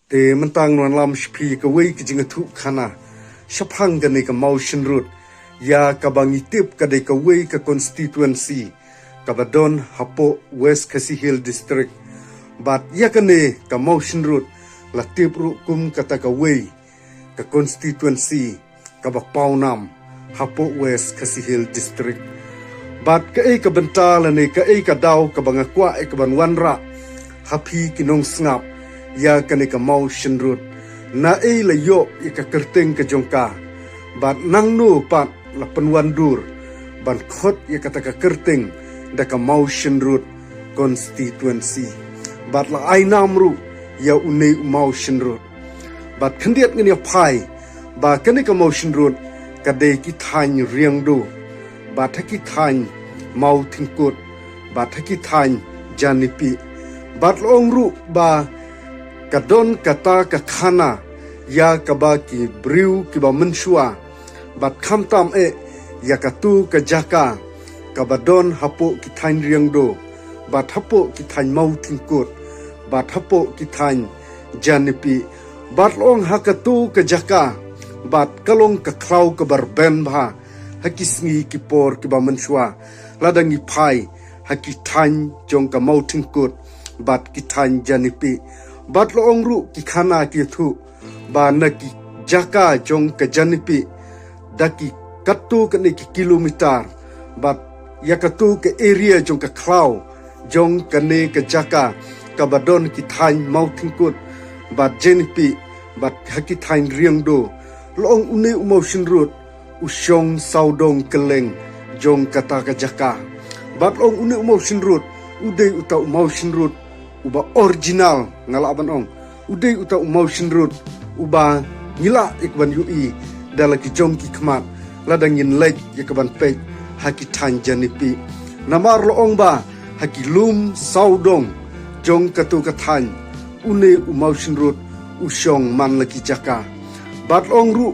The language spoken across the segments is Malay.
te mentang nuan lam shpi ka wei ki jinga thu khana shaphang ga ne ka motion route ya ka bangi tip ka de ka wei ka constituency ka badon hapo West Khasi Hill district bat ya ka ne ka motion route la tip ru kum ka ta ka wei ka constituency ka ba paunam hapo West Khasi Hill district bat ka e ka benta la ne ka e ka daw ka banga kwa e ka ban wanra happy kinong snap ya kane ka motion route na e la yo i ka kerteng ka jongka bat nang no pat la penwandur ban khot ya kata ka kerteng da ka motion route constituency bat la ai namru ya une motion route bat khandiat ngani phai ba kane ka motion route ka de ki thain riang do ba thaki thain mau thingkut ba thaki thain janipi bat long ru ba kadon kata ka khana ya kaba ki briu ki ba menshua bat khamtam e ya katu ka jaka kabadon hapo ki thain riang do bat hapo ki thain mau thingkut bat hapo ki thain janipi bat long hakatu ka jaka bat kalong ka khlau ka barben bha hakisngi ki por ki ba menshua ladangi phai haki thain jong ka mau thingkut bat ki thain janipi bat lo ongru ki khana ki thu ba na ki jaka jong ka janipi daki katu ka ne ki kilometer bat ya katu ka area jong ka khlau jong ka ne ka jaka ka badon ki thain mau thingkut bat janipi bat haki thain riang do lo ong une motion route ushong saudong keleng jong kata ka jaka bat lo ong une motion route udai uta motion route uba original ngala aban ong udai uta motion route uba ngila ikban ui dalaki jongki khmat ladang yin lek yakban pe haki than janipi namar lo ong ba haki lum saudong jong katu ka than une motion route ushong man laki jaka bat ong ru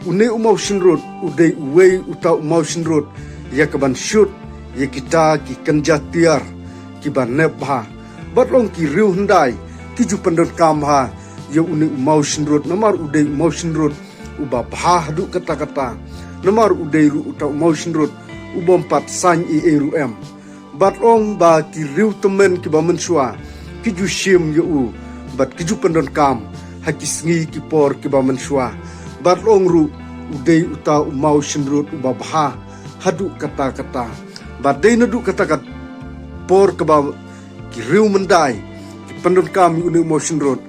une motion route udai wei uta motion route yakban shoot yakita ki kanjatiar ki ban nebha batlong ki riu handai ki ju pandon kam ha ye uni motion road namar udai motion road uba bha hadu kata kata namar udai ru uta motion road ubom pat san e ru em batlong ba ki riu temen ki ba menshua ki ju shim ye u bat ki ju pandon kam ha ki sngi ki por ki ba menshua batlong ru udai uta motion road uba bha hadu kata kata badai nadu kata kata por ke ba ki riu mendai ki pandon kami uni motion road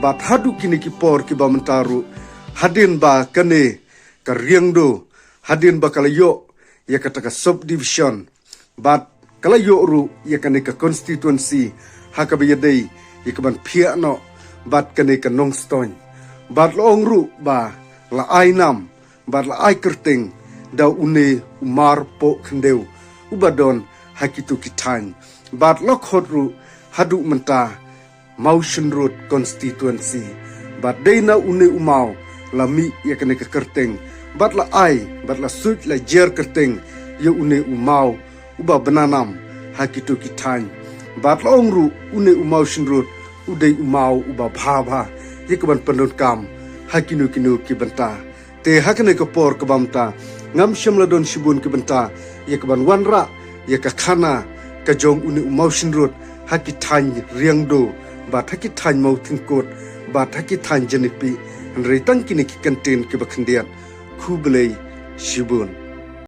bat hadu kini ki por ki ba mentaru hadin ba kane ka riang do hadin ba kalayo ya kata ka subdivision bat kalayo ru ya kane ka constituency hakabe yadai ya ka ban phia no bat kane ka nongstoin bat long ru ba la ainam bat la ai kerting da une umar po khendeu ubadon hakitu kitan bat lokhot ru hadu menta motion road constituency bat deina une umau lami yakane ka kerteng bat la ai bat la suit la jer kerteng ye une umau uba bananam hakitu kitan bat long ru une motion road udai umau uba bha yekban pandon kam hakinu kinu ki banta te hakane ka por ka bamta ngam shamla don shibun ki banta yekban wanra yaka khana ka jong uni motion road haki than riang do ba thaki than mau thingkot ba thaki than janipi rei tang kini ki content ki bakhandian khublei shibun